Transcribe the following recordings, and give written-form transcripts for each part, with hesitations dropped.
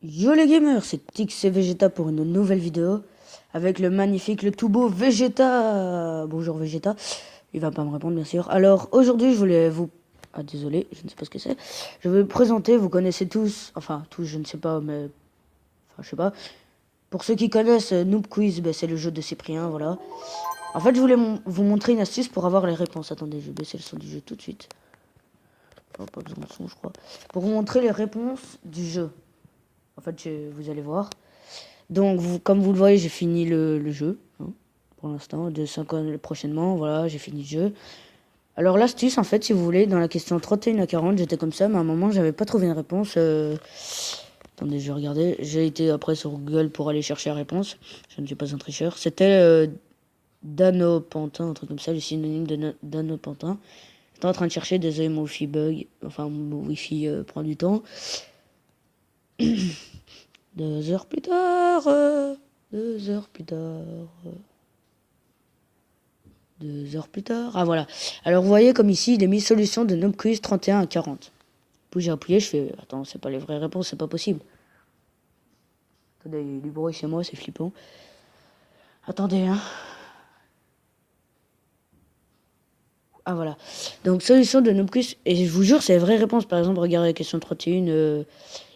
Yo les gamers, c'est Tix et Vegeta pour une nouvelle vidéo avec le magnifique, le tout beau Vegeta. Bonjour Vegeta, il va pas me répondre bien sûr. Alors aujourd'hui je voulais vous... Ah désolé, je ne sais pas ce que c'est. Je vais vous présenter, vous connaissez tous, enfin tous je ne sais pas mais... Enfin je sais pas. Pour ceux qui connaissent Noob Quiz, c'est le jeu de Cyprien, voilà. En fait je voulais vous montrer une astuce pour avoir les réponses. Attendez, je vais baisser le son du jeu tout de suite. Oh, pas besoin de son je crois. Pour vous montrer les réponses du jeu. En fait vous allez voir. Donc, comme vous le voyez, j'ai fini le jeu, hein, pour l'instant, de 5 ans prochainement, voilà, j'ai fini le jeu. Alors, l'astuce, en fait, si vous voulez, dans la question 31 à 40, j'étais comme ça, mais à un moment, j'avais pas trouvé une réponse. Attendez, je vais regarder. J'ai été après sur Google pour aller chercher la réponse. Je ne suis pas un tricheur. C'était Danopantin, un truc comme ça, le synonyme de Danopantin. J'étais en train de chercher, désolé, mon Wi-Fi bug, enfin, mon Wi-Fi prend du temps. 2 heures plus tard, 2 heures plus tard, 2 heures plus tard. Ah voilà. Alors vous voyez comme ici, il est mis solution de Noob Quiz 31 à 40. Puis j'ai appuyé, je fais, attends, c'est pas les vraies réponses, c'est pas possible. Attendez, il y a du bruit chez moi, c'est flippant. Attendez, hein. Ah voilà. Donc solution de Noob Quiz, et je vous jure, c'est les vraies réponses. Par exemple, regardez la question 31,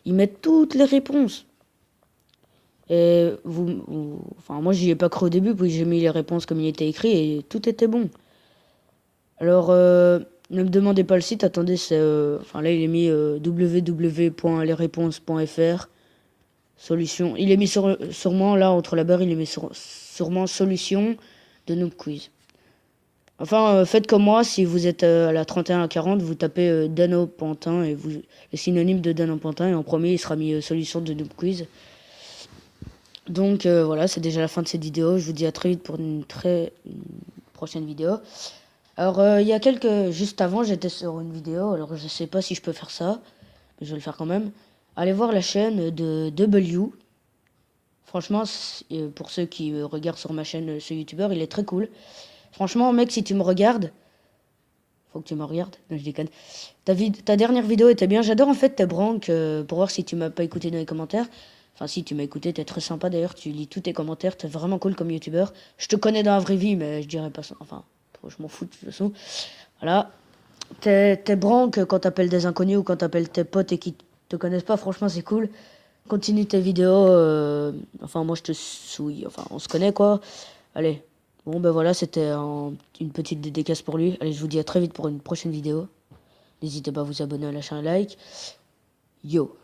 ils mettent toutes les réponses. Et enfin moi j'y ai pas cru au début, puis j'ai mis les réponses comme il était écrit et tout était bon. Alors, ne me demandez pas le site, attendez, c'est... enfin là, il est mis www.lesréponses.fr. Solution. Il est mis sûrement, là, entre la barre, il est mis sûrement solution de Noob Quiz. Enfin, faites comme moi, si vous êtes à la 31 à 40, vous tapez Dano Pantin, et le synonyme de Dano Pantin, et en premier, il sera mis solution de Noob Quiz. Donc, voilà, c'est déjà la fin de cette vidéo. Je vous dis à très vite pour une prochaine vidéo. Alors, il y a juste avant, j'étais sur une vidéo, alors je sais pas si je peux faire ça, mais je vais le faire quand même. Allez voir la chaîne de W. Franchement, pour ceux qui regardent sur ma chaîne, ce youtubeur, il est très cool. Franchement, mec, si tu me regardes, faut que tu me regardes, non, je déconne. Ta dernière vidéo était bien, j'adore en fait tes branques, pour voir si tu m'as pas écouté dans les commentaires. Enfin, si tu m'as écouté, t'es très sympa d'ailleurs, tu lis tous tes commentaires, t'es vraiment cool comme youtubeur. Je te connais dans la vraie vie, mais je dirais pas ça, enfin, je m'en fous de toute façon. Voilà. T'es branque quand t'appelles des inconnus ou quand t'appelles tes potes et qui te connaissent pas, franchement c'est cool. Continue tes vidéos, enfin moi je te souille, enfin on se connaît quoi. Allez, bon ben voilà, c'était une petite dédicace pour lui. Allez, je vous dis à très vite pour une prochaine vidéo. N'hésitez pas à vous abonner, à lâcher un like. Yo.